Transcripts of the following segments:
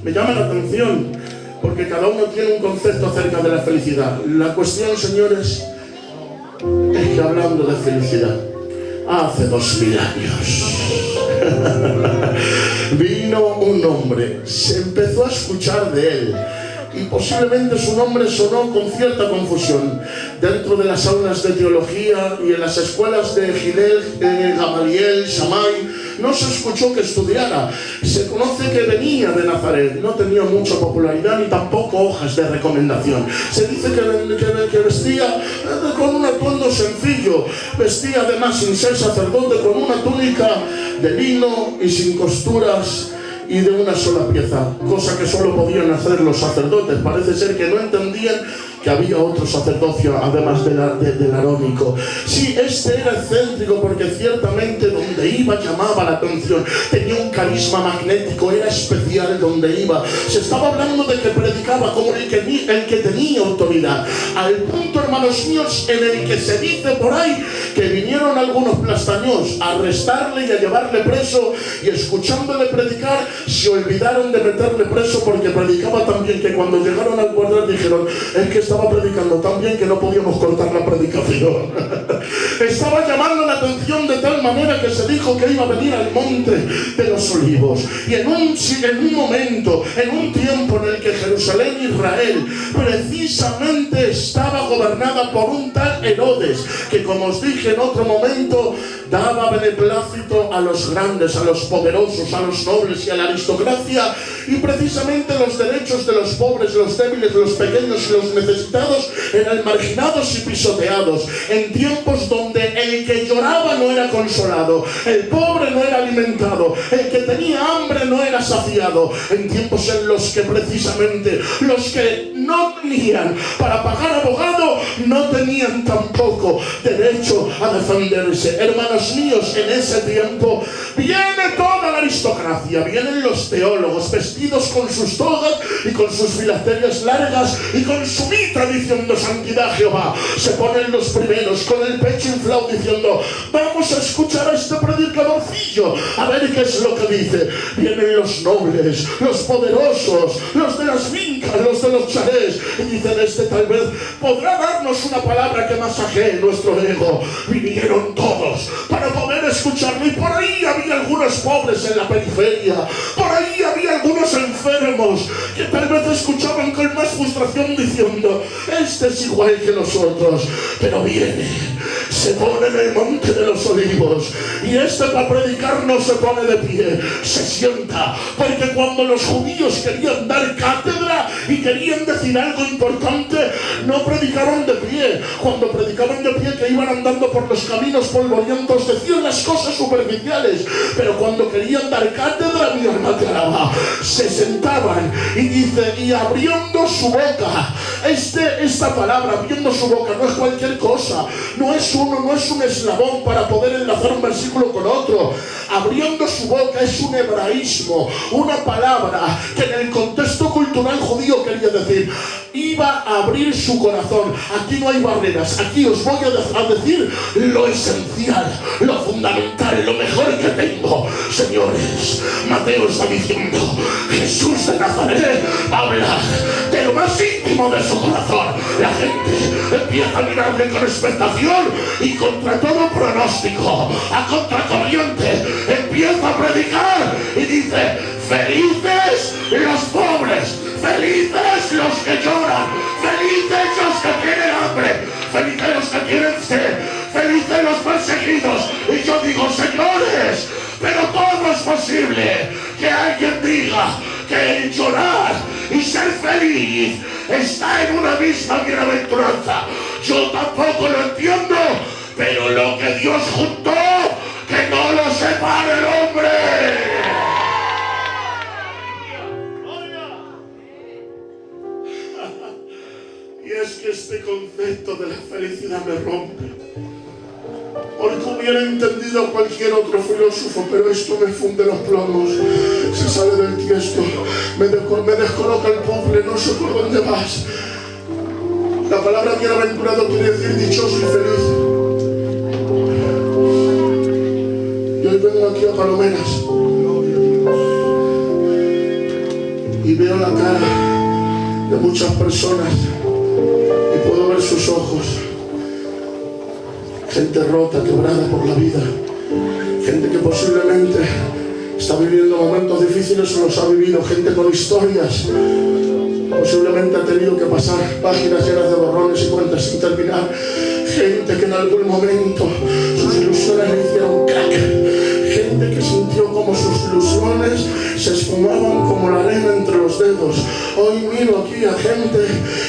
Me llama la atención porque cada uno tiene un concepto acerca de la felicidad. La cuestión, señores, es que hablando de felicidad, hace 2000 años vino un hombre, se empezó a escuchar de él y posiblemente su nombre sonó con cierta confusión dentro de las aulas de teología y en las escuelas de Gilel, Gamaliel, Shammai. No se escuchó que estudiara. Se conoce que venía de Nazaret. No tenía mucha popularidad ni tampoco hojas de recomendación. Se dice que vestía con un atuendo sencillo. Vestía además, sin ser sacerdote, con una túnica de lino y sin costuras y de una sola pieza, cosa que solo podían hacer los sacerdotes. Parece ser que no entendían que había otro sacerdocio además del arónico. Sí, este era excéntrico porque ciertamente donde iba llamaba la atención, tenía un carisma magnético, era especial donde iba. Se estaba hablando de que predicaba como el que tenía autoridad, al punto, hermanos míos, en el que se dice por ahí que vinieron algunos plastaños a arrestarle y a llevarle preso, y escuchándole predicar se olvidaron de meterle preso porque predicaba tan bien que cuando llegaron al cuartel dijeron: es que estaba predicando tan bien que no podíamos cortar la predicación. Estaba llamando la atención de tal manera que se dijo que iba a venir al monte de los olivos. Y en un momento, en un tiempo en el que Jerusalén, Israel, precisamente estaba gobernada por un tal Herodes, que, como os dije en otro momento, daba beneplácito a los grandes, a los poderosos, a los nobles y a la aristocracia, y precisamente los derechos de los pobres, los débiles, los pequeños y los necesitados eran marginados y pisoteados. En tiempos donde el que lloraba no era consolado, el pobre no era alimentado, el que tenía hambre no era saciado. En tiempos en los que precisamente los que no tenían para pagar abogado no tenían tampoco derecho a defenderse. Hermanos míos, en ese tiempo viene toda la aristocracia, vienen los teólogos vestidos con sus togas y con sus filacterias largas y con su mitra diciendo: santidad a Jehová. Se ponen los primeros con el pecho inflado diciendo: vamos a escuchar a este predicadorcillo a ver qué es lo que dice. Vienen los nobles, los poderosos, los de las fincas, los de los chalés, y dicen: este tal vez podrá darnos una palabra que masajee nuestro ego. Vinieron todos para poder escucharlo, y por ahí había algunos pobres en la periferia, por ahí había algunos enfermos que tal vez escuchaban con más frustración diciendo: este es igual que nosotros, pero viene, se pone en el monte de los olivos, y este para predicar no se pone de pie, se sienta, porque cuando los judíos querían dar cátedra y querían decir algo importante, no predicaban de pie. Cuando predicaban de pie, que iban andando por los caminos polvorientos, decían las cosas superficiales, pero cuando querían dar cátedra, mi alma te alaba, se sentaban, y dice: y abriendo su boca, esta palabra, abriendo su boca, no es cualquier cosa, no es un eslabón para poder enlazar un versículo con otro. Abriendo su boca es un hebraísmo, una palabra que en el contexto cultural judío quería decir: iba a abrir su corazón. Aquí no hay barreras, aquí os voy a decir lo esencial, lo fundamental, lo mejor que tengo. Señores, Mateo está diciendo: Jesús de Nazaret habla de lo más íntimo de su corazón. La gente empieza a mirarle con expectación y contra todo pronóstico, a contracorriente, empieza a predicar y dice: felices los pobres, felices los que lloran, felices los que tienen hambre, felices los que tienen sed, felices los perseguidos. Y yo digo: señores, pero todo es posible. Que alguien diga que el llorar y ser feliz está en una misma bienaventuranza. Yo tampoco lo entiendo, pero lo que Dios juntó, que no lo separe el hombre. Y es que este concepto de la felicidad me rompe. Porque hubiera entendido cualquier otro filósofo, pero esto me funde los plomos, se sale del tiesto, me descoloca el puzzle, no sé por dónde vas. La palabra bienaventurado quiere decir dichoso y feliz. Y hoy vengo aquí a Palomeras y veo la cara de muchas personas y puedo ver sus ojos. Gente rota, quebrada por la vida. Gente que posiblemente está viviendo momentos difíciles o los ha vivido. Gente con historias. Posiblemente ha tenido que pasar páginas llenas de borrones y cuentas sin terminar. Gente que en algún momento sus ilusiones le hicieron crack. Gente que sintió como sus ilusiones se esfumaban como la arena entre los dedos. Hoy miro aquí a gente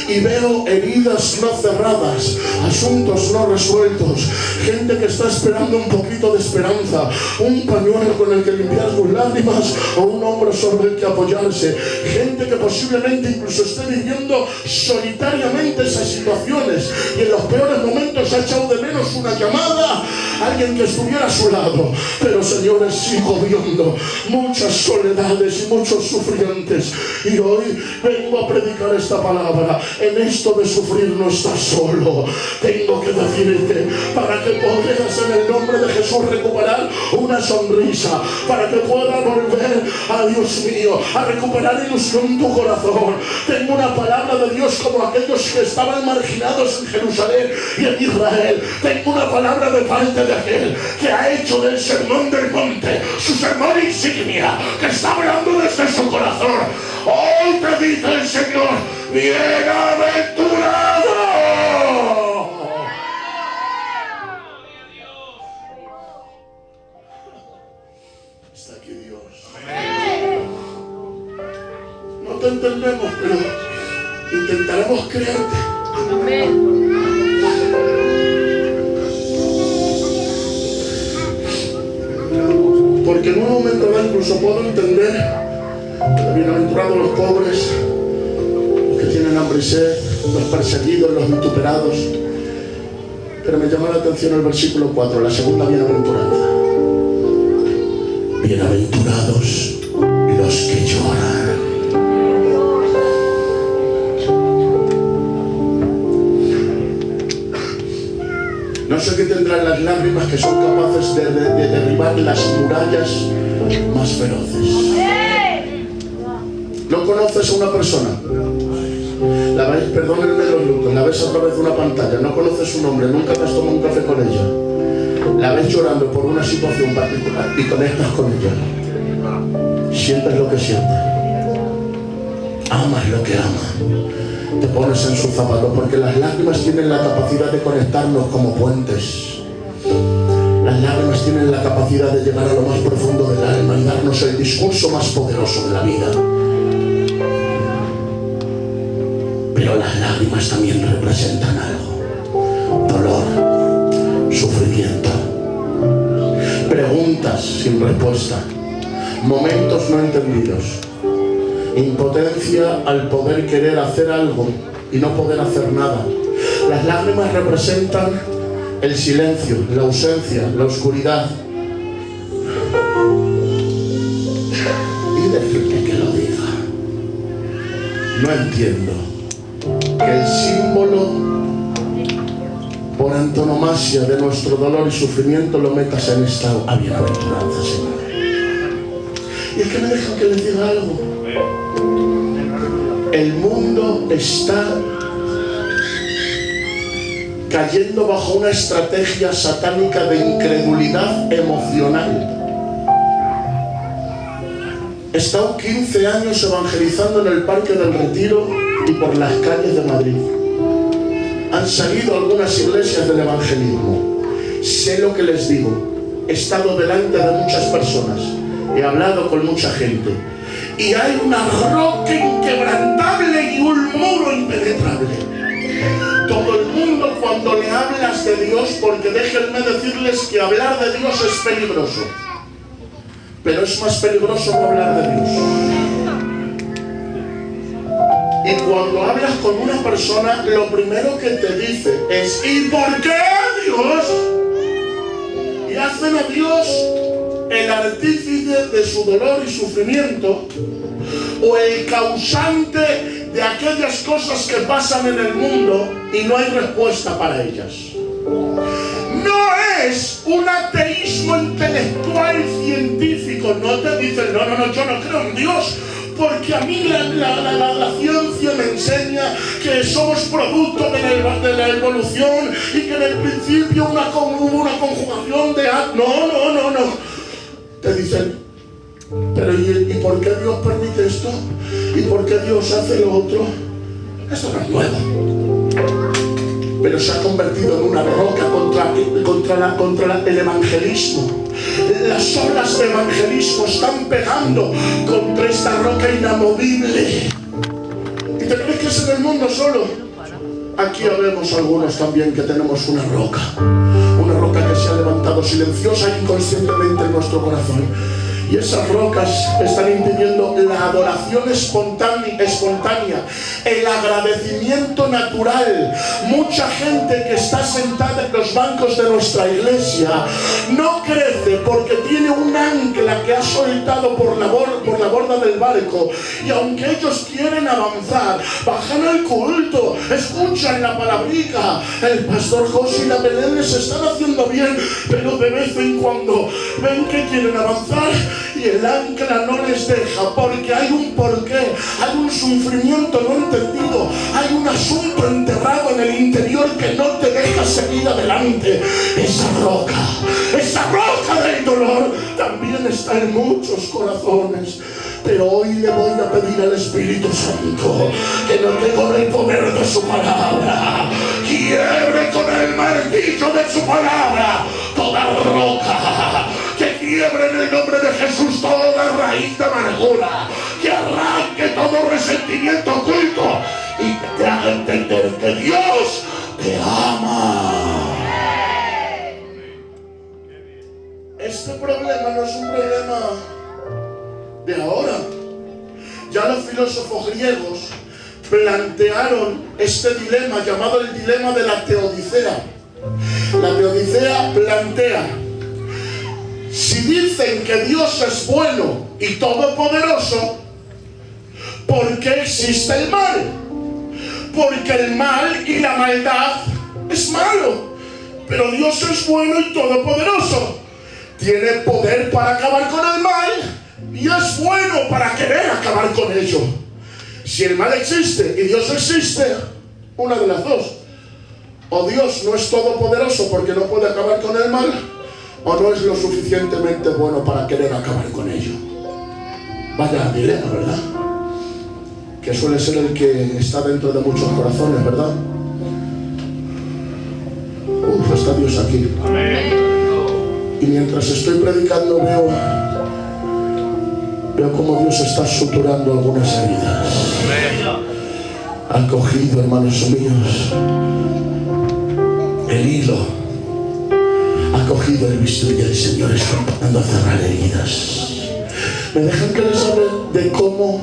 y veo heridas no cerradas, asuntos no resueltos, gente que está esperando un poquito de esperanza, un pañuelo con el que limpiar sus lágrimas o un hombro sobre el que apoyarse, gente que posiblemente incluso esté viviendo solitariamente esas situaciones y en los peores momentos ha echado de menos una llamada, alguien que estuviera a su lado. Pero señores, sigo viendo muchas soledades y muchos sufrientes, y hoy vengo a predicar esta palabra. En esto de sufrir no estás solo. Tengo que decirte, para que puedas en el nombre de Jesús recuperar una sonrisa, para que puedas volver a Dios mío, a recuperar ilusión en tu corazón. Tengo una palabra de Dios como aquellos que estaban marginados en Jerusalén y en Israel. Tengo una palabra de parte de aquel que ha hecho del sermón del monte su sermón insignia, que está hablando desde su corazón. Hoy te dice el Señor, bienaventurado. Está aquí Dios. No te entendemos, pero intentaremos creerte. Amén. Porque en un momento dado incluso puedo entender que bienaventurados los pobres, los que tienen hambre y sed, los perseguidos, los vituperados. Pero me llama la atención el versículo 4, la segunda bienaventuranza. Bienaventurados los que lloran. No sé qué tendrán las lágrimas que son capaces de derribar las murallas más feroces. ¿No conoces a una persona? La ves, perdónenme los lutos, la ves a través de una pantalla, no conoces su nombre, nunca te has tomado un café con ella. La ves llorando por una situación particular y conectas con ella. Sientes lo que siente. Amas lo que ama. Te pones en sus zapatos, porque las lágrimas tienen la capacidad de conectarnos como puentes. Las lágrimas tienen la capacidad de llegar a lo más profundo del alma y darnos el discurso más poderoso de la vida. Pero las lágrimas también representan algo: dolor, sufrimiento, preguntas sin respuesta, momentos no entendidos, impotencia al poder querer hacer algo y no poder hacer nada. Las lágrimas representan el silencio, la ausencia, la oscuridad. Y déjenme que lo diga. No entiendo que el símbolo por antonomasia de nuestro dolor y sufrimiento lo metas en esta bienaventuranza, Señor. Y es que me dejan que les diga algo. El mundo está cayendo bajo una estrategia satánica de incredulidad emocional. He estado 15 años evangelizando en el Parque del Retiro y por las calles de Madrid. Han salido algunas iglesias del evangelismo. Sé lo que les digo. He estado delante de muchas personas. He hablado con mucha gente. Y hay una roca inquebrantable y un muro impenetrable. Todo el mundo, cuando le hablas de Dios, porque déjenme decirles que hablar de Dios es peligroso, pero es más peligroso no hablar de Dios. Y cuando hablas con una persona, lo primero que te dice es: ¿y por qué Dios? Y hacen a Dios el artífice de su dolor y sufrimiento, o el causante de aquellas cosas que pasan en el mundo y no hay respuesta para ellas. No es un ateísmo intelectual científico. No te dicen, no, yo no creo en Dios porque a mí la ciencia me enseña que somos producto de la evolución y que en el principio hubo una conjugación de no. Te dicen, pero ¿y por qué Dios permite esto? ¿Y por qué Dios hace lo otro? Esto no es nuevo, pero se ha convertido en una roca contra el evangelismo. Las olas de evangelismo están pegando contra esta roca inamovible. ¿Y te crees que es en el mundo solo? Aquí habemos algunos también que tenemos una roca que se ha levantado silenciosa e inconscientemente en nuestro corazón. Y esas rocas están impidiendo la adoración espontánea, el agradecimiento natural. Mucha gente que está sentada en los bancos de nuestra iglesia no crece porque tiene un ancla que ha soltado por la borda del barco. Y aunque ellos quieren avanzar, bajan al culto, escuchan la palabrica. El pastor José y la Belén les están haciendo bien, pero de vez en cuando ven que quieren avanzar y el ancla no les deja, porque hay un porqué, hay un sufrimiento no entendido, hay un asunto enterrado en el interior que no te deja seguir adelante. Esa roca del dolor también está en muchos corazones. Pero hoy le voy a pedir al Espíritu Santo que no te con el poder de su palabra, quiebre con el martillo de su palabra toda roca, que quiebre en el nombre de Jesús toda raíz de amargura, que arranque todo resentimiento oculto y te haga entender que Dios te ama. Este problema no es un problema de ahora. Ya los filósofos griegos plantearon este dilema llamado el dilema de la teodicea. La teodicea plantea: si dicen que Dios es bueno y todopoderoso, ¿por qué existe el mal? Porque el mal y la maldad es malo, pero Dios es bueno y todopoderoso. Tiene poder para acabar con el mal y es bueno para querer acabar con ello. Si el mal existe y Dios existe, una de las dos: o Dios no es todopoderoso porque no puede acabar con el mal, o no es lo suficientemente bueno para querer acabar con ello. Vaya dilema, ¿verdad? Que suele ser el que está dentro de muchos corazones, ¿verdad? Está Dios aquí. Amén. Y mientras estoy predicando veo cómo Dios está suturando algunas heridas. Ha cogido, hermanos míos, el hilo, ha cogido el bisturí del Señor, está empezando a cerrar heridas. ¿Me dejan que les hable de cómo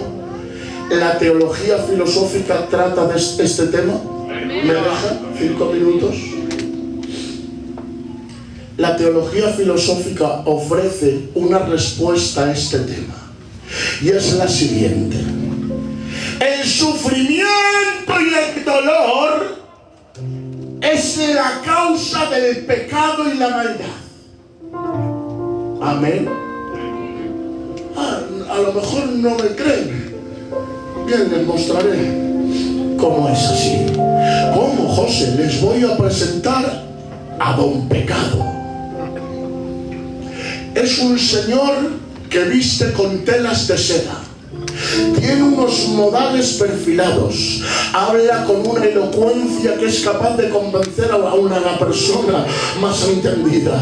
la teología filosófica trata de este tema? ¿Me dejan 5 minutos? La teología filosófica ofrece una respuesta a este tema, y es la siguiente: el sufrimiento y el dolor es la causa del pecado y la maldad. Amén. A lo mejor no me creen. Bien, les mostraré cómo es así. ¿Cómo, José? Les voy a presentar a Don Pecado. Es un señor que viste con telas de seda, tiene unos modales perfilados, habla con una elocuencia que es capaz de convencer a una persona más entendida,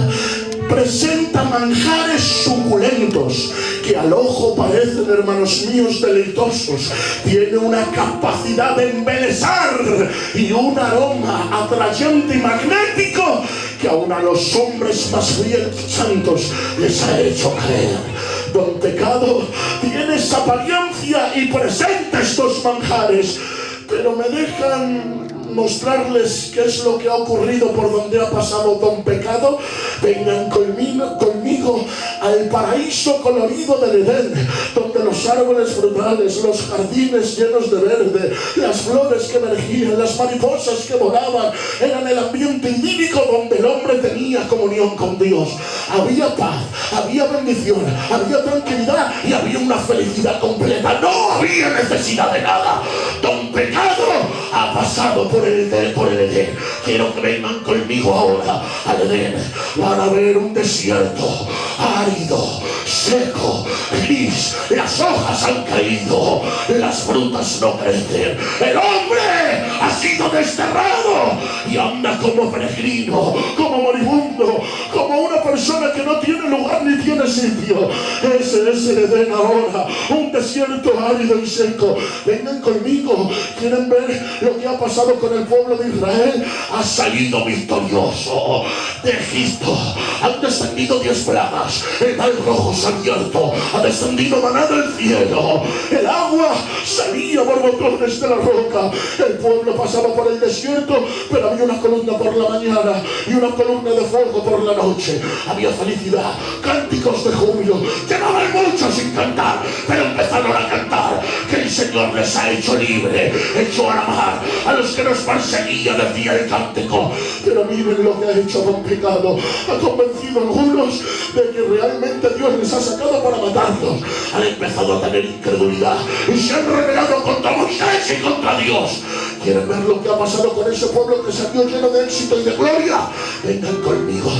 presenta manjares suculentos que al ojo parecen, hermanos míos, deleitosos, tiene una capacidad de embelesar y un aroma atrayente y magnético que aún a los hombres más fieles y santos les ha hecho caer. Don Pecado tiene esa apariencia y presenta estos manjares, pero me dejan mostrarles qué es lo que ha ocurrido por donde ha pasado Don Pecado. Vengan conmigo conmigo al paraíso colorido del Edén, donde los árboles frutales, los jardines llenos de verde, las flores que emergían, las mariposas que volaban, eran el ambiente idílico donde el hombre tenía comunión con Dios. Había paz, había bendición, había tranquilidad y había una felicidad completa. No había necesidad de nada. Don Pecado ha pasado por el Edén. Quiero que vengan conmigo ahora al Edén. Van a ver un desierto árido, seco, gris. Las hojas han caído, las frutas no crecen. El hombre ha sido desterrado y anda como peregrino, como moribundo, como una persona que no tiene lugar ni tiene sitio. Ese es el Edén ahora, un desierto árido y seco. Vengan conmigo. ¿Quieren ver lo que ha pasado con el pueblo de Israel? Ha salido victorioso de Egipto. Han descendido 10 plagas. El mar rojo se ha abierto. Ha descendido maná del cielo. El agua salía por borbotones de la roca. El pueblo pasaba por el desierto, pero había una columna por la mañana y una columna de fuego por la noche. Había felicidad, cánticos de júbilo. Llevaban mucho sin cantar, pero empezaron a cantar que el Señor les ha hecho libre, echó a la mar a los que nos perseguían, decía el cántico. Pero miren lo que ha hecho Don Pecado. Ha convencido a algunos de que realmente Dios les ha sacado para matarlos. Han empezado a tener incredulidad y se han rebelado contra Moisés y contra Dios. ¿Quieren ver lo que ha pasado con ese pueblo que salió lleno de éxito y de gloria? Vengan conmigo.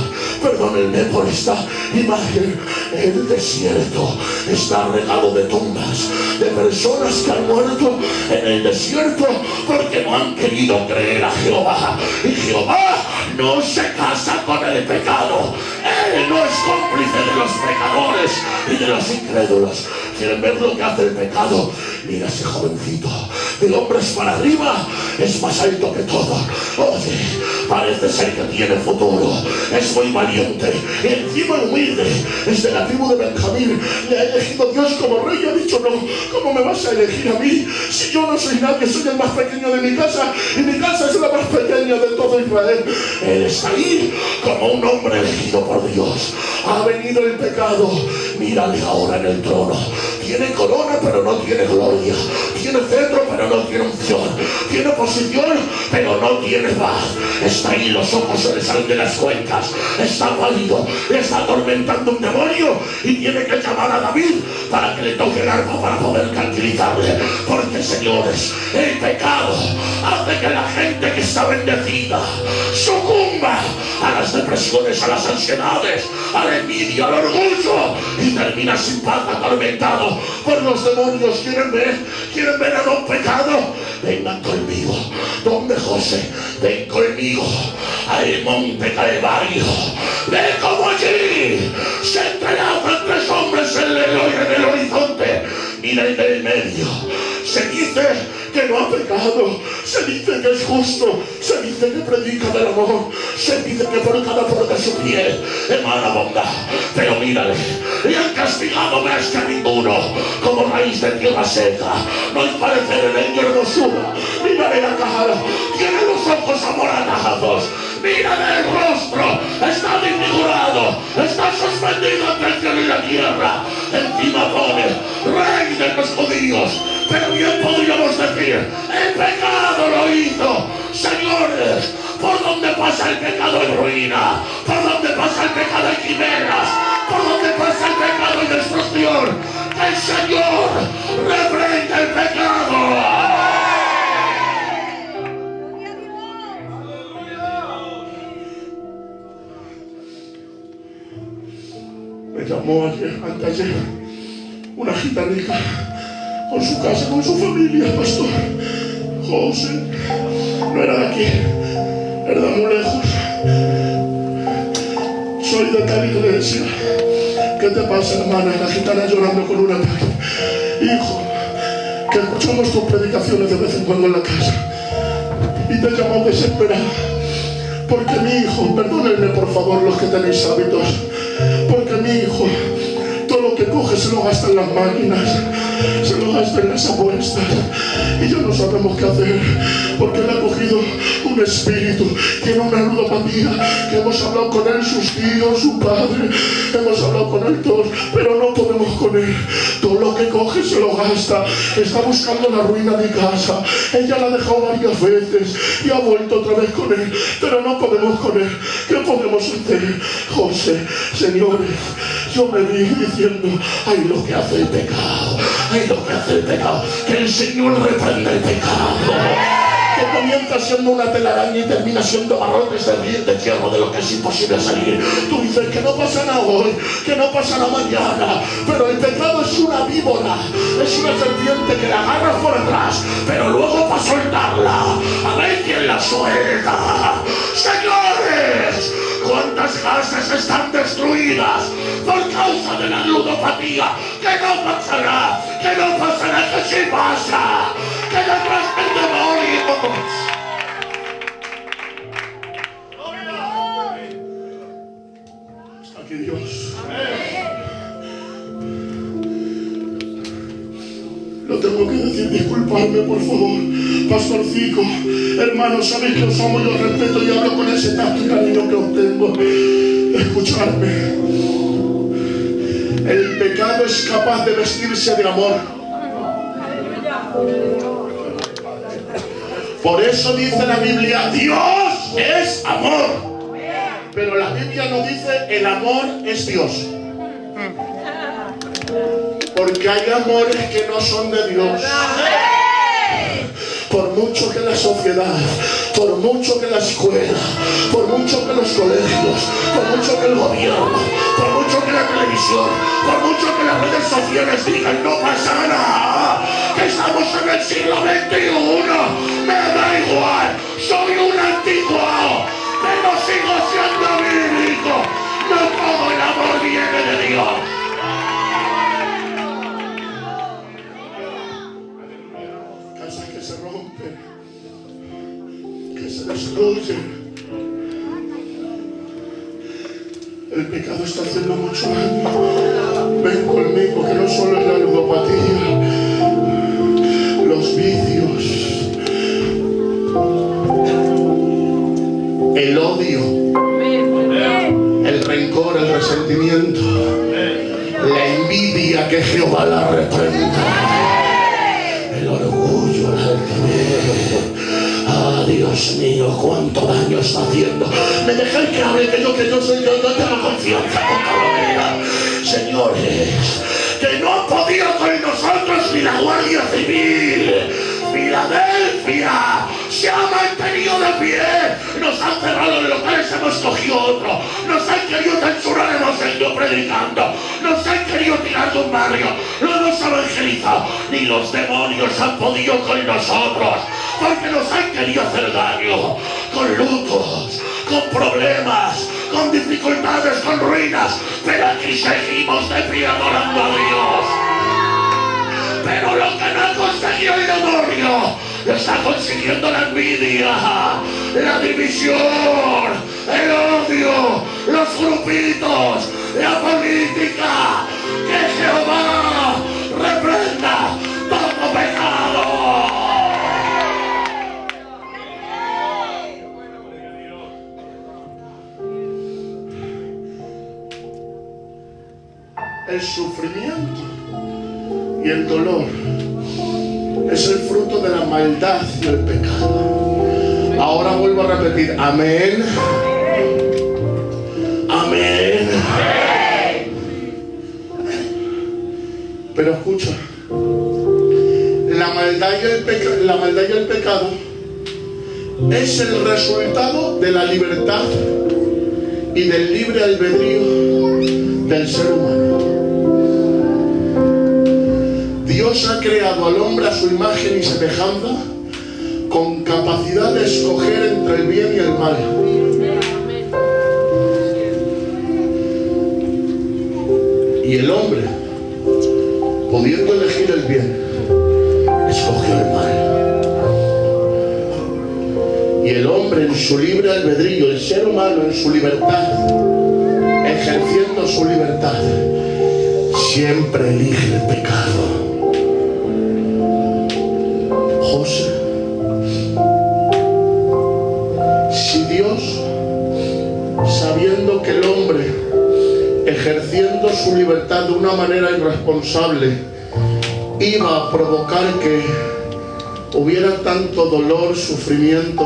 Perdónenme por esta imagen. El desierto está regado de tumbas, de personas que han muerto en el desierto porque no han querido creer a Jehová. Y Jehová no se casa con el pecado. Él no es cómplice de los pecadores y de los incrédulos. ¿Quieren ver lo que hace el pecado? Mira ese jovencito, de hombres para arriba, es más alto que todos. Oye, parece ser que tiene futuro. Es muy valiente y encima humilde. Es de la tribu de Benjamín. Le ha elegido Dios como rey y ha dicho: no, ¿cómo me vas a elegir a mí? Si yo no soy nadie, soy el más pequeño de mi casa y mi casa es la más pequeña de todo Israel. Él está ahí como un hombre elegido por Dios. Ha venido el pecado. Mírale ahora en el trono. Tiene corona pero no tiene gloria. Tiene cetro pero no tiene unción. Tiene posición pero no tiene paz. Está ahí, los ojos se le salen de las cuencas. Está pálido, le está atormentando un demonio y tiene que llamar a David para que le toque el arpa para poder tranquilizarle. Porque, señores, el pecado hace que la gente que está bendecida sucumba a las depresiones, a las ansiedades, a la envidia, al orgullo y termina sin paz, atormentado por los demonios. ¿Quieren ver a Don Pecado? Vengan conmigo. ¿Dónde, José? Ven conmigo al monte Calvario. Ve como allí se entrelazan 3 hombres en el horizonte. Mira el del medio. Se dice que no ha pecado, se dice que es justo, se dice que predica del amor, se dice que por cada flor de su piel emana bondad. Pero mírale, le han castigado más que a ninguno, como raíz de tierra seca. No hay parecer en él hermosura. Mírale la cara, tiene los ojos amoratados. Mírale el rostro, está desfigurado, está suspendido entre el cielo y la tierra. Encima pone rey de los judíos. Pero bien podríamos decir, el pecado lo hizo. Señores, por donde pasa el pecado hay ruina, por donde pasa el pecado hay quimeras, por donde pasa el pecado hay destrucción. El Señor reprende el pecado. Me llamó anteayer una gitanica con su casa, con su familia, pastor. José, no era de aquí, era de muy lejos. Soy de tal iglesia. ¿Qué te pasa, hermana? La gitana llorando con un ataque. Hijo, que escuchamos tus predicaciones de vez en cuando en la casa y te llamo desesperada porque mi hijo, perdónenme por favor los que tenéis hábitos, porque mi hijo todo lo que coge se lo gasta en las máquinas. se lo gasta en las apuestas y ya no sabemos qué hacer, porque él ha cogido un espíritu, tiene una ludopatía, que hemos hablado con él, sus tíos, su padre, hemos hablado con él todos, pero no podemos con él. Todo lo que coge se lo gasta, está buscando la ruina de casa, ella la ha dejado varias veces y ha vuelto otra vez con él, pero no podemos con él. ¿Qué podemos hacer, José? Señores, yo me vi diciendo, ay, lo que hace el pecado, ay, lo que hace el pecado, que el Señor reprenda el pecado, que comienza siendo una telaraña y termina siendo barrotes de diente hierro de lo que es imposible salir. Tú dices que no pasa nada hoy, que no pasa nada mañana, pero el pecado es una víbora, es una serpiente que la agarras por atrás, pero luego para soltarla, a ver quién la suelta. Señores, ¿cuántas casas están destruidas por causa de la ludopatía? Que no pasará, que sí pasa, que detrás del demonio. Aquí Dios. Lo tengo que decir, disculpadme por favor, pastorcico, hermanos, sabéis que os amo y os respeto y hablo con ese tacto y cariño que os tengo. Escuchadme, el pecado es capaz de vestirse de amor. Por eso dice la Biblia, Dios es amor. Pero la Biblia no dice el amor es Dios. Porque hay amores que no son de Dios. Por mucho que la sociedad, por mucho que la escuela, por mucho que los colegios, por mucho que el gobierno, por mucho que la televisión, por mucho que las redes sociales digan no pasa nada, que estamos en el siglo XXI, me da igual, soy un anticuado, pero sigo siendo bíblico, no todo el amor viene de Dios. Que se rompen, que se destruyen. El pecado está haciendo mucho daño. Ven conmigo, que no solo es la ludopatía, los vicios, el odio, el rencor, el resentimiento, la envidia, que Jehová la reprenda. El orgullo, el altivez. Ah, Dios mío, cuánto daño está haciendo. Me dejáis que hable, que yo tengo confianza con Carolina. Señores, que no han podido con nosotros ni la Guardia Civil. Filadelfia se ha mantenido de pie. Nos han cerrado los locales, hemos cogido otro. Nos han querido censurar, hemos seguido predicando. Nos han querido tirar de un barrio, lo hemos evangelizado. Ni los demonios han podido con nosotros, porque nos han querido hacer daño. Con lutos, con problemas, con dificultades, con ruinas. Pero aquí seguimos de pie adorando a Dios. Pero lo que no ha conseguido el demonio, lo está consiguiendo la envidia, la división, el odio, los grupitos, la política. Que Jehová reprenda todo pecado. El sufrimiento y el dolor es el fruto de la maldad y el pecado. Ahora vuelvo a repetir, amén, amén. Pero escucha, la maldad y el pecado es el resultado de la libertad y del libre albedrío del ser humano. Dios ha creado al hombre a su imagen y semejanza, con capacidad de escoger entre el bien y el mal. Y el hombre, pudiendo elegir el bien, escogió el mal. Y el hombre, en su libre albedrío, el ser humano en su libertad, ejerciendo su libertad, siempre elige el pecado. libertad de una manera irresponsable iba a provocar que hubiera tanto dolor, sufrimiento,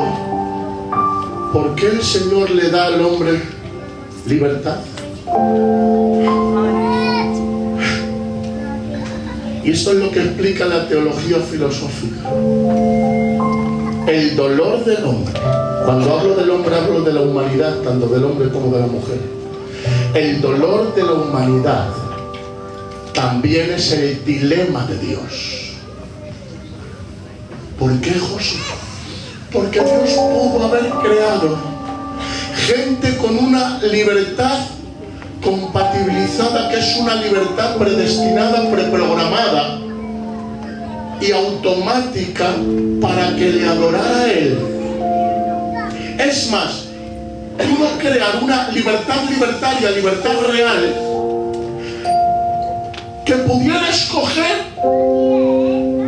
¿por qué el Señor le da al hombre libertad? Y esto es lo que explica la teología filosófica. El dolor del hombre, cuando hablo del hombre hablo de la humanidad, tanto del hombre como de la mujer. El dolor de la humanidad también es el dilema de Dios. ¿Por qué, José? Porque Dios pudo haber creado gente con una libertad compatibilizada, que es una libertad predestinada, preprogramada y automática para que le adorara a Él. Es más, pudo crear una libertad libertaria, libertad real, que pudiera escoger,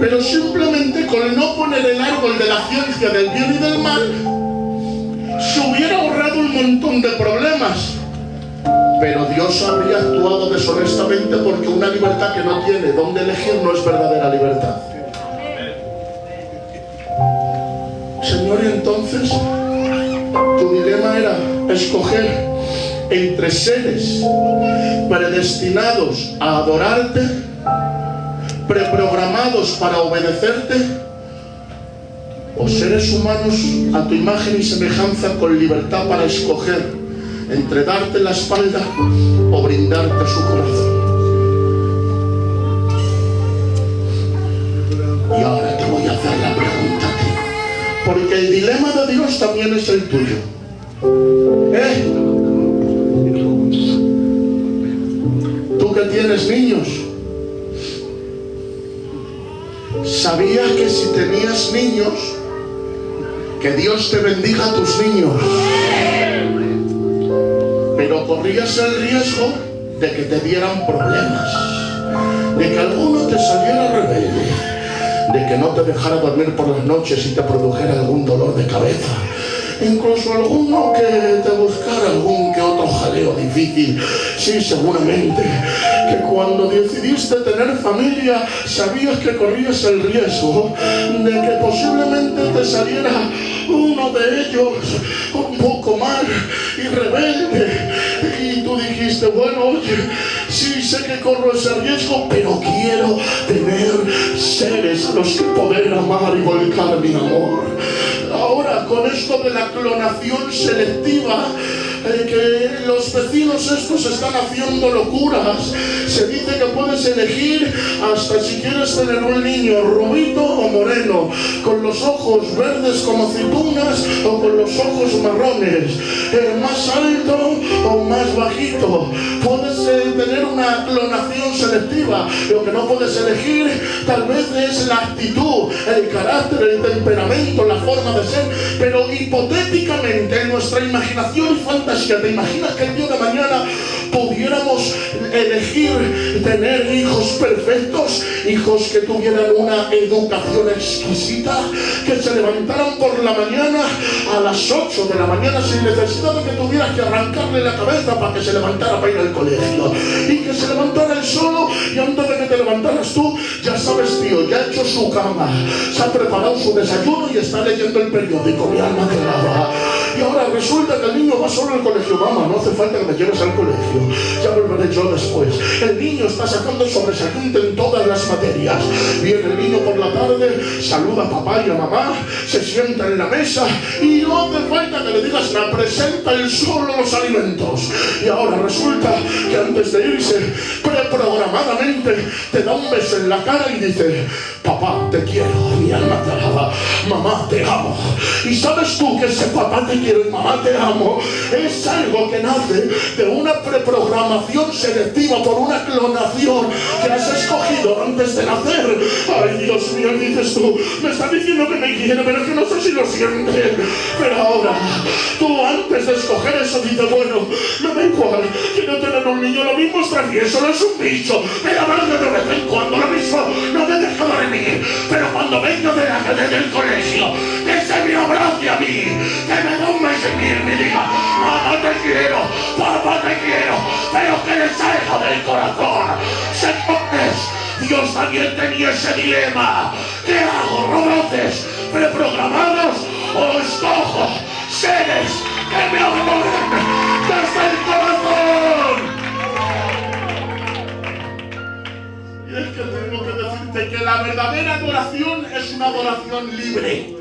pero simplemente con no poner el árbol de la ciencia del bien y del mal, se hubiera ahorrado un montón de problemas. Pero Dios habría actuado deshonestamente, porque una libertad que no tiene dónde elegir no es verdadera libertad. Señor, y entonces tu dilema era escoger entre seres predestinados a adorarte, preprogramados para obedecerte, o seres humanos a tu imagen y semejanza con libertad para escoger entre darte la espalda o brindarte su corazón. Y ahora te voy a hacer la pregunta a ti, porque el dilema de Dios también es el tuyo. Tú que tienes niños, ¿sabías que si tenías niños, que Dios te bendiga a tus niños? Pero corrías el riesgo de que te dieran problemas, de que alguno te saliera rebelde, de que no te dejara dormir por las noches y te produjera algún dolor de cabeza, incluso alguno que te buscara algún que otro jaleo difícil. Sí, seguramente que cuando decidiste tener familia sabías que corrías el riesgo de que posiblemente te saliera uno de ellos un poco mal y rebelde, y tú dijiste, bueno, oye, sí sé que corro ese riesgo, pero quiero tener seres a los que poder amar y volcar mi amor. Ahora, con esto de la clonación selectiva, que los vecinos estos están haciendo locuras, se dice que puedes elegir hasta si quieres tener un niño rubito o moreno, con los ojos verdes como aceitunas o con los ojos marrones, más alto o más bajito. Puedes tener una clonación selectiva. Lo que no puedes elegir tal vez es la actitud, el carácter, el temperamento, la forma de ser. Pero hipotéticamente, en nuestra imaginación y fantasía, ¿te imaginas que el día de mañana pudiéramos elegir tener hijos perfectos, hijos que tuvieran una educación exquisita, que se levantaran por la mañana a las 8 de la mañana sin necesidad de que tuvieras que arrancarle la cabeza para que se levantara para ir al colegio, y que se levantara él solo, y antes de que te levantaras tú, ya sabes, tío, ya ha hecho su cama, se ha preparado su desayuno y está leyendo el periódico? Mi alma te alaba. Y ahora resulta que el niño va solo al colegio. Mamá, no hace falta que me lleves al colegio, ya volveré yo después. El niño está sacando sobresaliente en todas las materias. Viene el niño por la tarde, saluda a papá y a mamá, se sienta en la mesa y no hace falta que le digas nada, presenta él solo los alimentos. Y ahora resulta que antes de irse, preprogramadamente te da un beso en la cara y dice, papá, te quiero, mi alma te alaba, mamá, te amo. Y sabes tú que ese papá te quiero y mamá te amo es algo que nace de una preprogramación selectiva, por una clonación que has escogido antes de nacer. Ay, Dios mío, dices tú, me está diciendo que me quiere, pero es que no sé si lo siente. Pero ahora, tú antes de escoger eso dices, bueno, me da igual, quiero tener un niño, lo mismo es travieso, no es un bicho, pero hablarme de vez en cuando, lo mismo no me deja dormir, pero cuando vengo del colegio desprecio, que se me abrace a mí, que me dé un beso en mí y me diga: mamá te quiero, papá te quiero, pero que le salga del corazón. Señores, Dios también tenía ese dilema. ¿Qué hago? ¿Robots preprogramados o escojo seres que me adoren desde el corazón? Y es que tengo que decirte que la verdadera adoración es una adoración libre.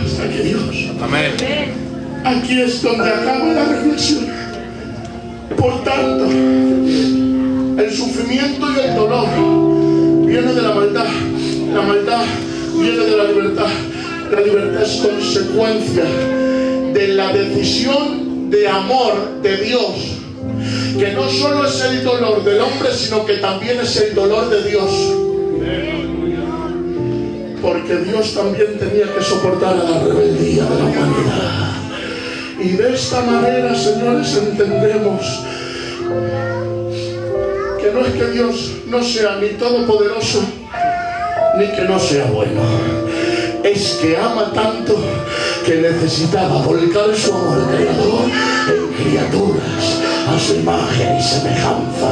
Hasta que Dios. Amén. Aquí es donde acaba la reflexión. Por tanto, el sufrimiento y el dolor viene de la maldad viene de la libertad es consecuencia de la decisión de amor de Dios, que no solo es el dolor del hombre, sino que también es el dolor de Dios, porque Dios también tenía que soportar a la rebeldía de la humanidad. Y de esta manera, señores, entendemos que no es que Dios no sea ni todopoderoso, ni que no sea bueno. Es que ama tanto que necesitaba volcar su amor creador en criaturas a su imagen y semejanza.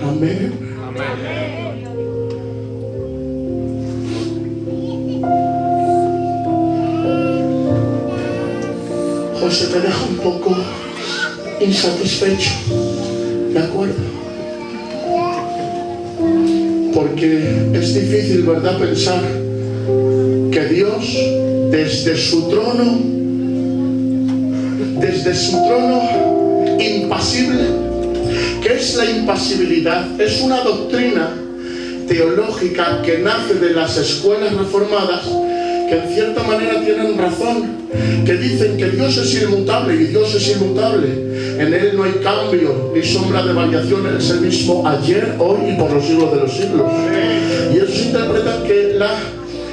Amén. José me deja un poco insatisfecho, ¿de acuerdo? Porque es difícil, ¿verdad?, pensar que Dios desde su trono impasible, ¿qué es la impasibilidad? Es una doctrina teológica que nace de las escuelas reformadas, que en cierta manera tienen razón, que dicen que Dios es inmutable, y Dios es inmutable. En Él no hay cambio ni sombra de variación. Él es el mismo ayer, hoy y por los siglos de los siglos. Y ellos interpretan que la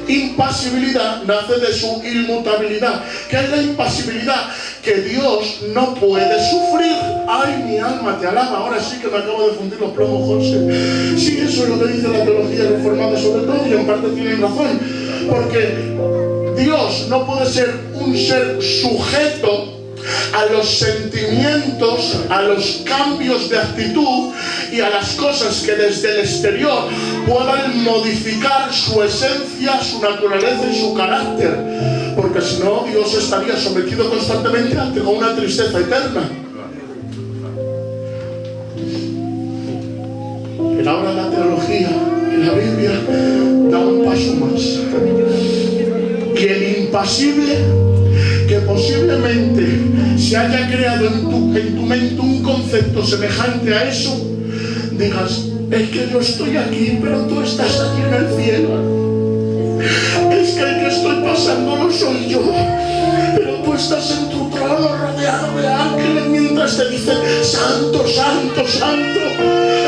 impasibilidad nace de su inmutabilidad. ¿Qué es la impasibilidad? Que Dios no puede sufrir. Ay, mi alma te alaba. Ahora sí que me acabo de fundir los plomos, José. Sí, eso es lo que dice la teología reformada sobre todo, y en parte tienen razón. Porque Dios no puede ser un ser sujeto a los sentimientos, a los cambios de actitud y a las cosas que desde el exterior puedan modificar su esencia, su naturaleza y su carácter, porque si no, Dios estaría sometido constantemente ante una tristeza eterna. Pero ahora la teología y la Biblia da un paso más. Que el impasible, que posiblemente se haya creado en tu mente un concepto semejante a eso, digas: es que yo estoy aquí, pero tú estás aquí en el cielo. Es que el que estoy pasando no soy yo, pero tú estás en tu trono rodeado de ángeles mientras te dicen: santo, santo, santo.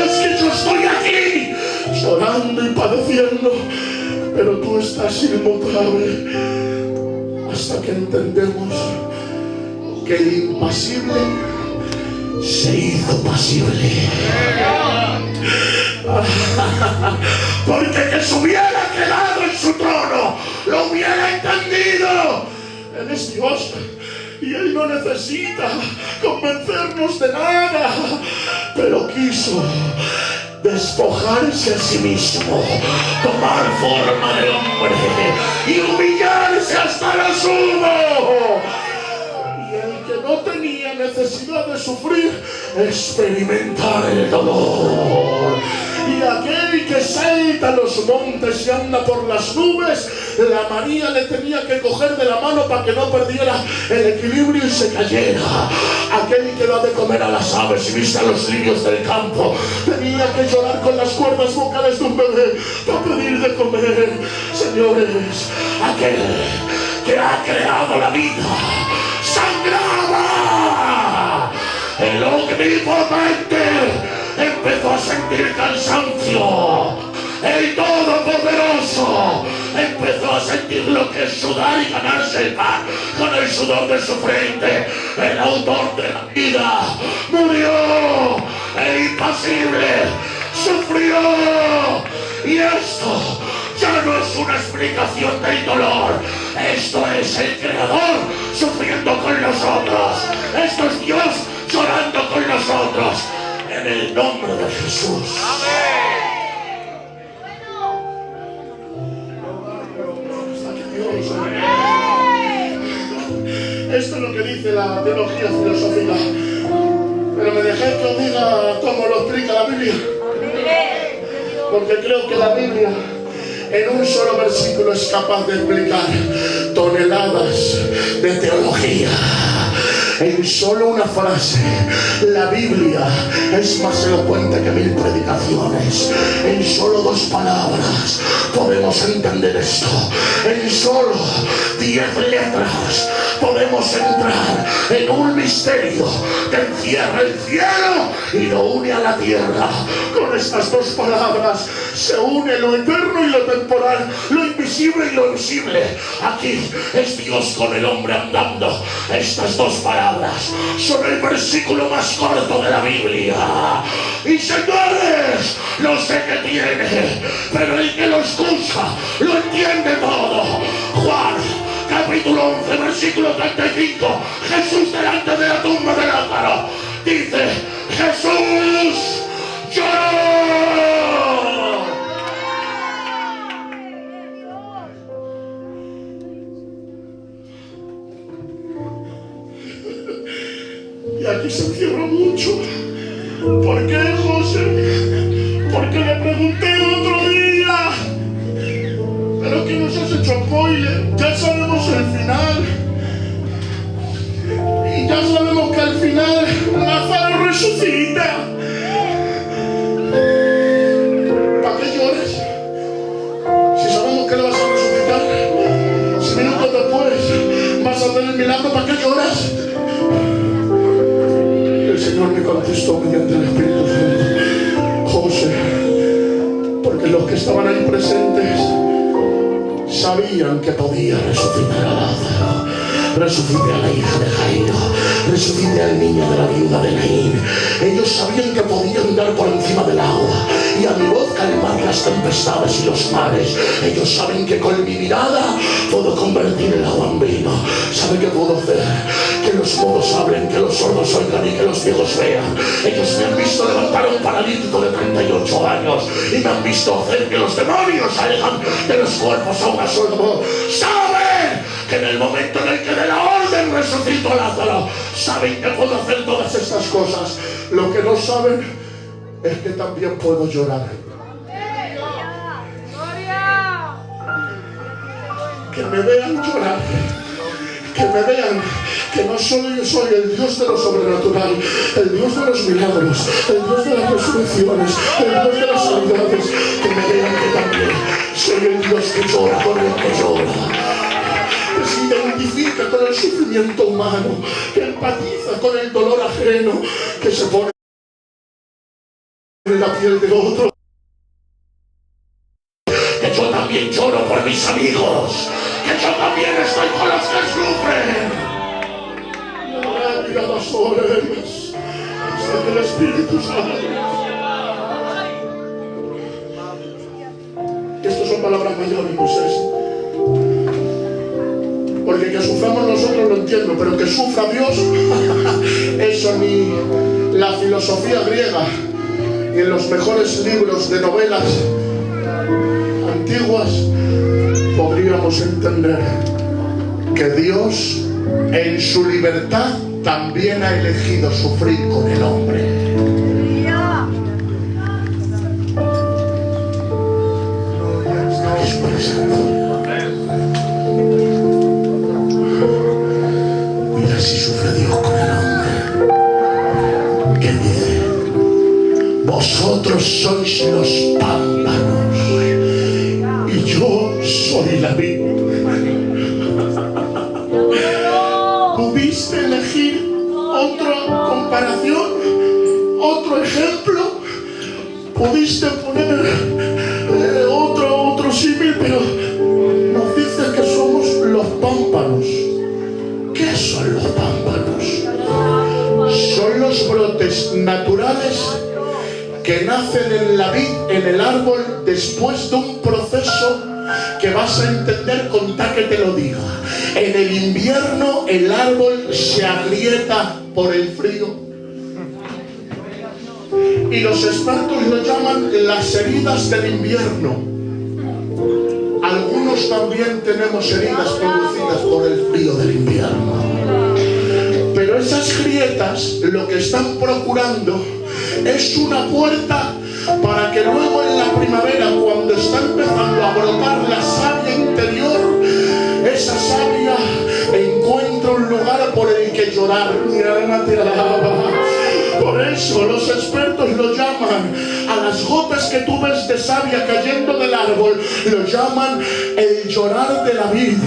Es que yo estoy aquí llorando y padeciendo, pero tú estás inmutable. Hasta que entendemos que el impasible se hizo pasible. Porque que se hubiera quedado en su trono, lo hubiera entendido. Él es Dios y Él no necesita convencernos de nada, pero quiso despojarse a sí mismo, tomar forma de hombre y humillarse hasta lo sumo. Y el que no tenía necesidad de sufrir, experimentar el dolor. Y aquel que salta los montes y anda por las nubes, la María le tenía que coger de la mano para que no perdiera el equilibrio y se cayera. Aquel que da de comer a las aves y viste a los lirios del campo, tenía que llorar con las cuerdas vocales de un bebé para pedir de comer. Señores, aquel que ha creado la vida sangraba. El omnipotente empezó a sentir cansancio. El Todopoderoso empezó a sentir lo que es sudar y ganarse el pan con el sudor de su frente. El autor de la vida murió, el impasible sufrió. Y esto ya no es una explicación del dolor. Esto es el Creador sufriendo con nosotros. Esto es Dios llorando con nosotros. En el nombre de Jesús. Esto es lo que dice la teología filosófica. Pero me dejé que os diga cómo lo explica la Biblia. Porque creo que la Biblia en un solo versículo es capaz de explicar toneladas de teología. En solo una frase, la Biblia es más elocuente que 1000 predicaciones. En solo 2 palabras podemos entender esto. En solo 10 letras podemos entrar en un misterio que encierra el cielo y lo une a la tierra. Con estas 2 palabras se une lo eterno y lo temporal, lo invisible y lo visible. Aquí es Dios con el hombre andando. Estas 2 palabras son el versículo más corto de la Biblia. Y señores, no sé qué tiene, pero el que lo escucha lo entiende todo. Juan capítulo 11, versículo 35. Jesús delante de la tumba de Lázaro dice: Jesús lloró. Y aquí se encierra mucho. ¿Por qué, José? Porque le pregunté otro día. Pero que nos has hecho spoiler. Ya sabemos el final. Y ya sabemos que al final Lázaro resucita. ¿Para qué llores? Si sabemos que le vas a resucitar, si minutos después vas a hacer el milagro, ¿para qué lloras? El Señor me contestó mediante el Espíritu Santo: José, porque los que estaban ahí presentes sabían que podía resucitar a Lázaro, resucite a la hija de Jairo, resucite al niño de la viuda de Naín. Ellos sabían que podía andar por encima del agua y a mi voz calmar las tempestades y los mares. Ellos saben que con mi mirada puedo convertir el agua en vino. ¿Sabe qué puedo hacer? Que los mudos hablen, que los sordos oigan y que los ciegos vean. Ellos me han visto levantar a un paralítico de 38 años y me han visto hacer que los demonios salgan de los cuerpos a una sola voz. ¿Saben que en el momento en el que de la orden resucito a Lázaro, saben que puedo hacer todas estas cosas? Lo que no saben es que también puedo llorar. Que me vean llorar, que me vean que no solo yo soy el Dios de lo sobrenatural, el Dios de los milagros, el Dios de las resurrecciones, el Dios de las sanidades. Que me vean que también soy el Dios que llora con el que llora, que se identifica con el sufrimiento humano, que empatiza con el dolor ajeno, que se pone en la piel de otro. Que yo también lloro por mis amigos, que yo también estoy con los que sufren. Las orejas del Espíritu Santo. Estas son palabras mayores, Moisés. Porque que suframos nosotros lo entiendo, pero que sufra Dios, eso ni la filosofía griega, ni en los mejores libros de novelas antiguas podríamos entender que Dios en su libertad también ha elegido sufrir con el hombre. Mira si sufre Dios con el hombre. ¿Qué dice? Vosotros sois los pámpanos y yo soy la vid. ¿Pudiste elegir otra comparación, otro ejemplo? ¿Pudiste poner otro símil? Pero nos dice son los pámpanos? Son los brotes naturales que nacen en la vid, en el árbol, después de un proceso que vas a entender con tal que te lo diga. En el invierno el árbol se agrieta por el frío. Y los expertos lo llaman las heridas del invierno. Algunos también tenemos heridas producidas por el frío del invierno. Pero esas grietas lo que están procurando es una puerta para que luego en la primavera, cuando está empezando a brotar la savia interior, esa savia encuentra un lugar por el que llorar. Mi alma te alaba. Por eso los expertos lo llaman, a las gotas que tú ves de savia cayendo del árbol, lo llaman el llorar de la vid,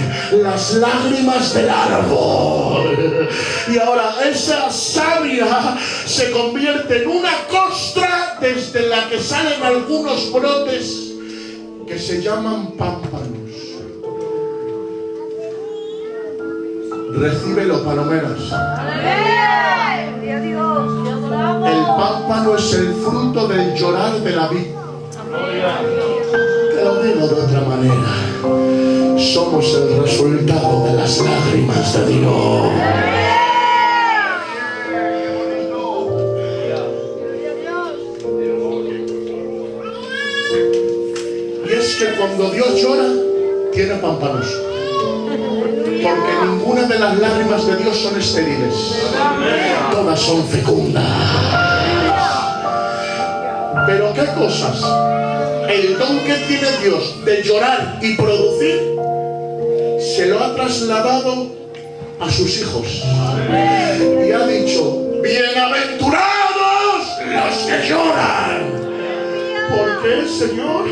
las lágrimas del árbol. Y ahora esa savia se convierte en una costra desde la que salen algunos brotes que se llaman pámpanos. Recíbelo, palomeras. El pámpano es el fruto del llorar de la vid. Te lo digo de otra manera. Somos el resultado de las lágrimas de Dios. Y es que cuando Dios llora, tiene pámpanos. Porque ninguna de las lágrimas de Dios son estériles. Todas son fecundas. Pero ¿qué cosas? El don que tiene Dios de llorar y producir se lo ha trasladado a sus hijos. Y ha dicho: bienaventurados los que lloran. ¿Por qué, Señor?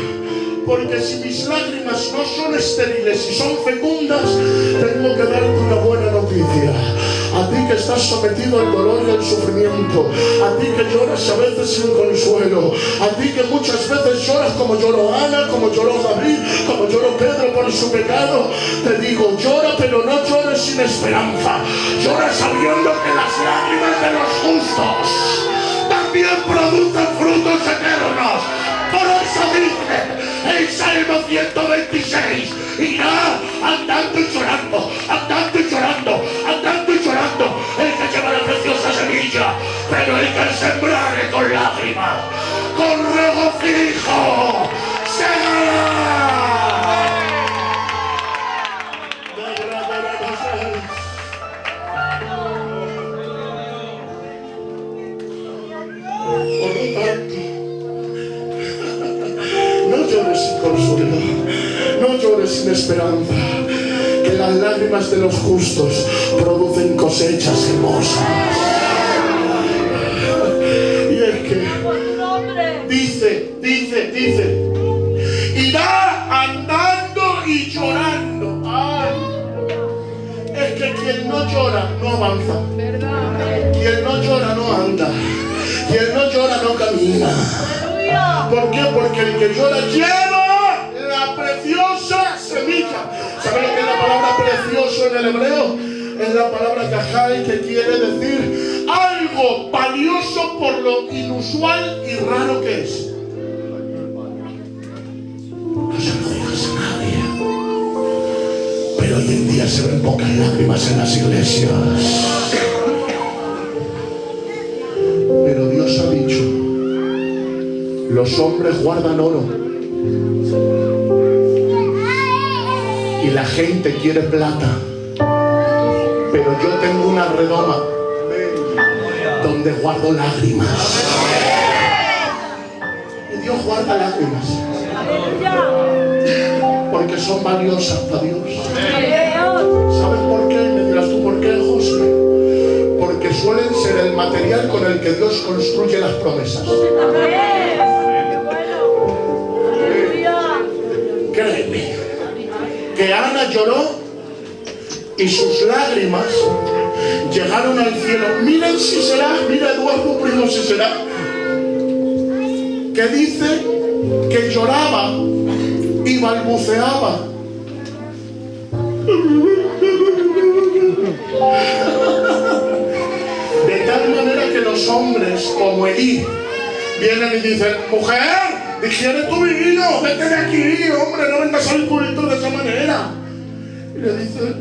Porque si mis lágrimas no son estériles y son fecundas, tengo que darte una buena noticia. A ti que estás sometido al dolor y al sufrimiento, a ti que lloras a veces sin consuelo, a ti que muchas veces lloras como lloró Ana, como lloró David, como lloró Pedro por su pecado, te digo, llora, pero no llores sin esperanza. Llora sabiendo que las lágrimas de los justos también producen frutos eternos. Por eso dice el Salmo 126: irá andando y llorando, andando y llorando, andando y llorando el que lleva la preciosa semilla, pero el que sembrare con lágrimas, con regocijo, segará. No llores sin consuelo, no llores sin esperanza, que las lágrimas de los justos producen cosechas hermosas. Y es que dice, irá andando y llorando. Ay, es que quien no llora no avanza, quien no llora no anda, quien no llora no camina. ¿Por qué? Porque el que llora lleva la preciosa semilla. ¿Sabe lo que es la palabra precioso en el hebreo? Es la palabra kajal, que quiere decir algo valioso por lo inusual y raro que es. No se lo digas a nadie. Pero hoy en día se ven pocas lágrimas en las iglesias. Pero Dios ha dicho: los hombres guardan oro y la gente quiere plata, pero yo tengo una redoma donde guardo lágrimas. Y Dios guarda lágrimas porque son valiosas para Dios. ¿Sabes por qué? Me dirás tú, ¿por qué, José? Porque suelen ser el material con el que Dios construye las promesas. Créeme que Ana lloró y sus lágrimas llegaron al cielo. Miren si será, mira Eduardo Primo si será, que dice que lloraba y balbuceaba. De tal manera que los hombres, como Elí, vienen y dicen: mujer, digiere tu vino, vete de aquí, hombre, no vengas al culto de esa manera. Y le dice: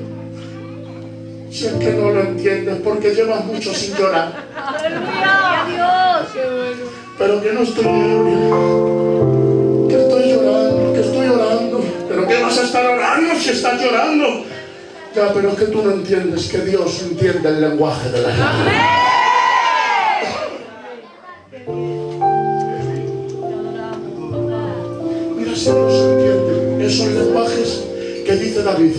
si es que no lo entiendes, porque llevas mucho sin llorar. ¡Aleluya! ¡Dios! ¡Qué bueno! Pero que no estoy ebria, que estoy llorando, que estoy orando. ¿Pero qué vas a estar orando si estás llorando? Ya, pero es que tú no entiendes que Dios entiende el lenguaje de la lágrima. Mira si Dios entiende esos lenguajes que dice David: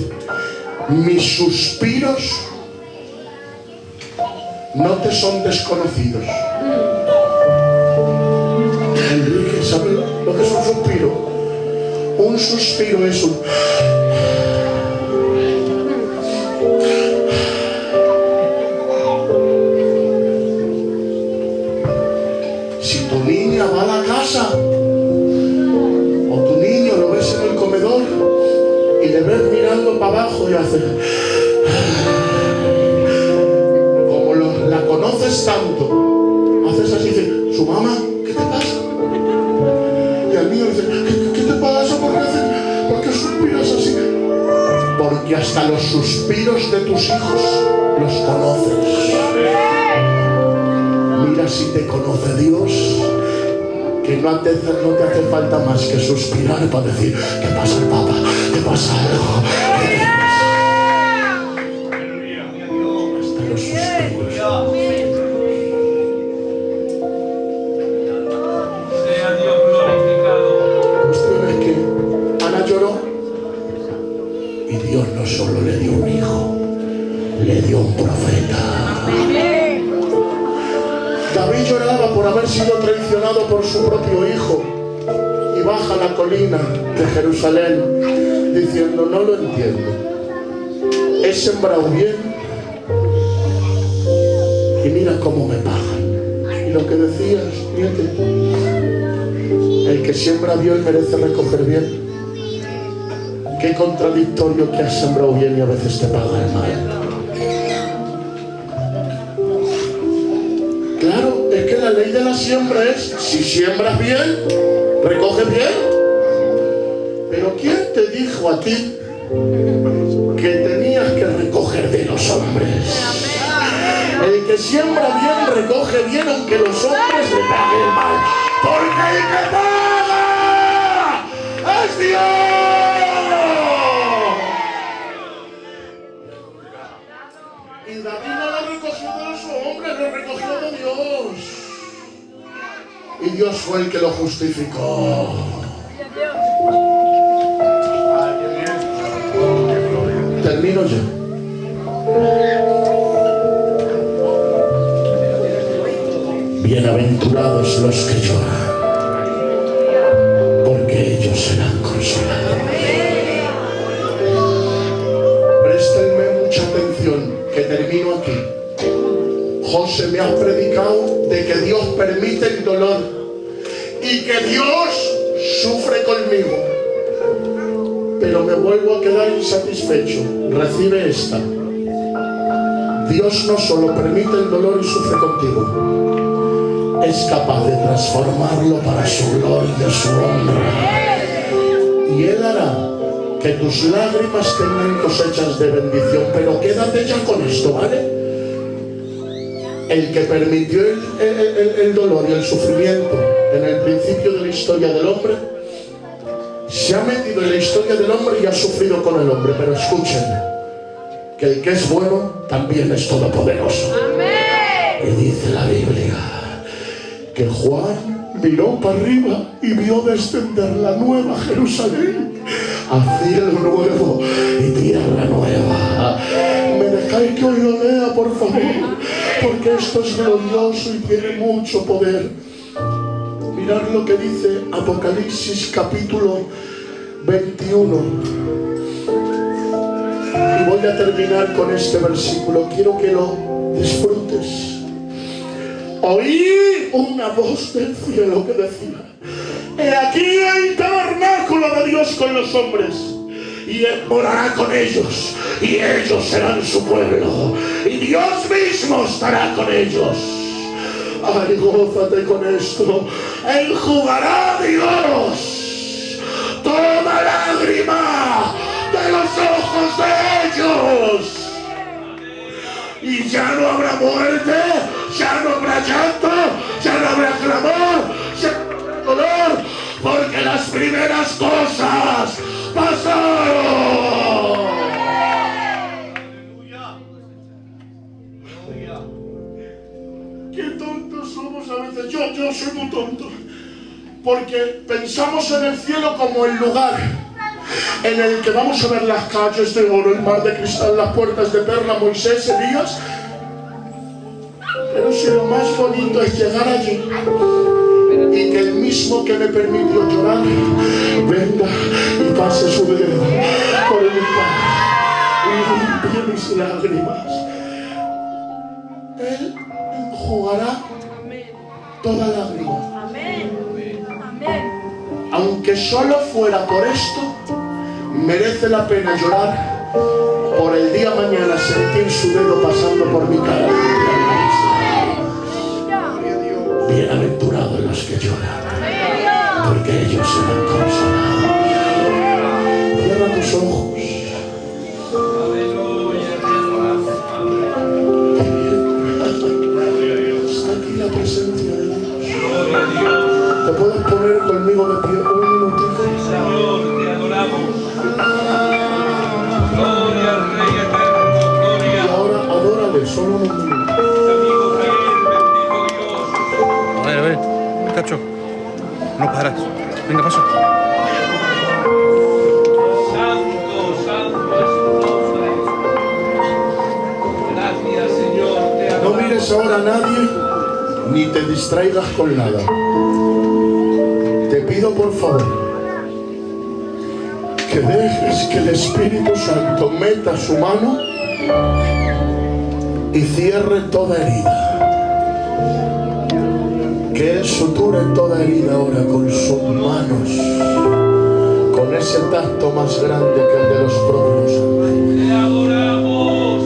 mis suspiros no te son desconocidos. Enrique, ¿sabes lo que es un suspiro? Un suspiro es un... Si tu niña va a la casa o tu niño lo ves en el comedor y le ves mirando para abajo y hace... Como la conoces tanto, haces así y dices: su mamá, ¿qué te pasa? Y al niño le dice: ¿Qué te pasa? ¿Por qué suspiras así? Porque hasta los suspiros de tus hijos los conoces. Mira si te conoce Dios, que no te hace falta más que suspirar para decir: ¿qué pasa, papá? ¿Qué pasa algo? Hasta los suspiros. Sea Dios glorificado. La cuestión es que Ana lloró y Dios no solo le dio un hijo, le dio un profeta. David lloraba por haber sido traicionado por su propio hijo y baja a la colina de Jerusalén diciendo: no lo entiendo, he sembrado bien y mira cómo me pagan. Y lo que decías, fíjate, el que siembra bien merece recoger bien. Qué contradictorio que has sembrado bien y a veces te paga el mal. Claro, es que la ley de la siembra es: si siembras bien, recoges bien. Pero ¿quién te dijo a ti que tenías que recoger de los hombres? El que siembra bien, recoge bien, aunque los hombres le paguen mal. Porque el que paga es Dios. Y David no lo recogió de los hombres, lo recogió de Dios. Y Dios fue el que lo justificó. Termino ya. Bienaventurados los que lloran, porque ellos serán consolados. Préstenme mucha atención, que termino aquí. José me ha predicado de que Dios permite el dolor y que Dios sufre conmigo. Pero me vuelvo a quedar insatisfecho. Recibe esta. Dios no solo permite el dolor y sufre contigo, es capaz de transformarlo para su gloria y su honra. Y Él hará que tus lágrimas tengan cosechas de bendición. Pero quédate ya con esto, ¿vale? El que permitió el dolor y el sufrimiento en el principio de la historia del hombre, se ha metido en la historia del hombre y ha sufrido con el hombre. Pero escuchen, que el que es bueno también es todopoderoso. ¡Amén! Y dice la Biblia que Juan miró para arriba y vio descender la nueva Jerusalén a cielo nuevo y tierra nueva. ¿Me dejáis que os lo lea, por favor? Porque esto es glorioso y tiene mucho poder. Mirad lo que dice Apocalipsis capítulo 21. Y voy a terminar con este versículo. Quiero que lo disfrutes. Oí una voz del cielo que decía: he aquí el tabernáculo de Dios con los hombres, y Él morará con ellos, y ellos serán su pueblo, y Dios mismo estará con ellos. Ay, gózate con esto. Enjugará Dios toda lágrima de los ojos de ellos. Y ya no habrá muerte, ya no habrá llanto, ya no habrá clamor, ya no habrá dolor, porque las primeras cosas pasaron. Qué tontos somos a veces. Yo soy muy tonto, porque pensamos en el cielo como el lugar en el que vamos a ver las calles de oro, el mar de cristal, las puertas de perla, Moisés, Elías. Pero si lo más bonito es llegar allí y que el mismo que me permitió llorar venga y pase su dedo por mi cara y limpie mis lágrimas. Él enjugará toda lágrima. Amén. Amén. Aunque solo fuera por esto, merece la pena llorar por el día mañana sentir su dedo pasando por mi cara. Bienaventurados los que lloran, porque ellos serán consolados. Cierra tus ojos. Está aquí la presencia de Dios. ¿Te puedes poner conmigo de pie un minutito? Señor, te adoramos. Gloria al Rey eterno, gloria. Y ahora adórale, solo unos minutos. Amigo Rey, bendito Dios. A ver, Cacho. No paras. Venga, paso. Santo, santo es tu nombre. Gracias, Señor, te No adoramos. mires ahora a nadie ni te distraigas con nada. Te pido por favor que dejes que el Espíritu Santo meta su mano y cierre toda herida. Que Él suture toda herida ahora con sus manos, con ese tacto más grande que el de los propios ángeles. Te adoramos.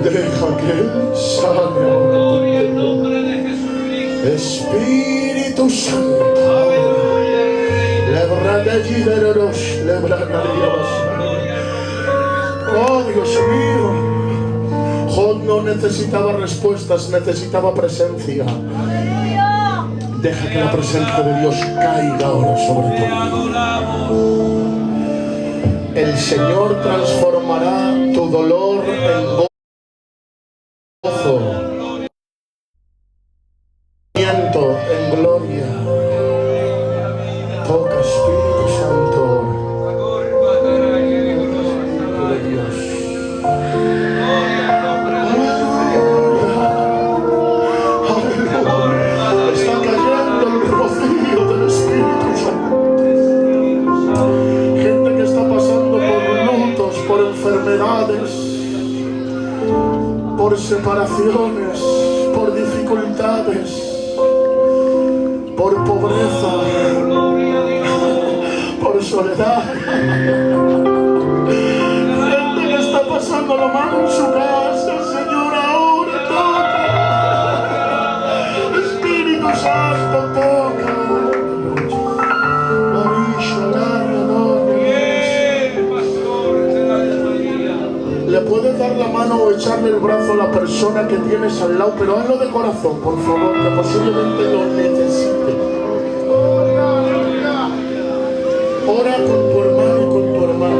Deja que Él sane ahora. Gloria al nombre de Jesucristo. Espíritu Santo. Aleluya, Rey. Lebrate allí de Dios, lebrate a Dios. Oh, Dios mío. Job no necesitaba respuestas, necesitaba presencia. Deja que la presencia de Dios caiga ahora sobre Te ti. adoramos. El Señor transformará tu dolor en gozo, en gloria. Toca, Espíritu Santo de Dios. Aleluya. Está cayendo el rocío del Espíritu Santo. Gente que está pasando por lutos, por enfermedades, por separaciones, por dificultades, por pobreza, por soledad. Gente que está pasando la mano en su casa. Señor, ahora toca. Espíritu Santo, toca. Le puedes dar la mano o echarle el brazo a la persona que tienes al lado, pero hazlo de corazón, por favor, que posiblemente lo necesite. Ora con tu hermano y con tu hermana.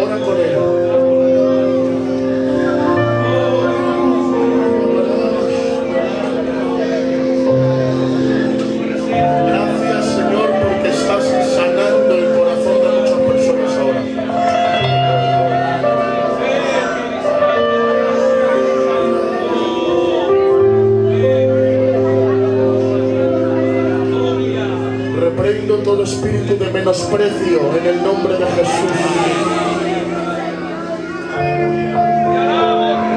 Ora con él. Gracias, Señor, porque estás sanando el corazón de muchas personas ahora. Reprendo todo espíritu de menosprecio en el nombre de Jesús.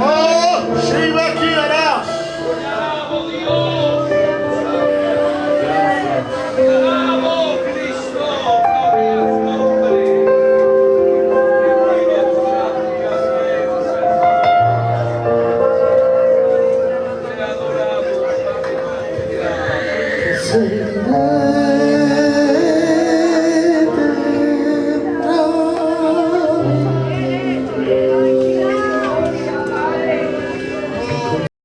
¡Oh! ¡Shiva aquí harás! Eternal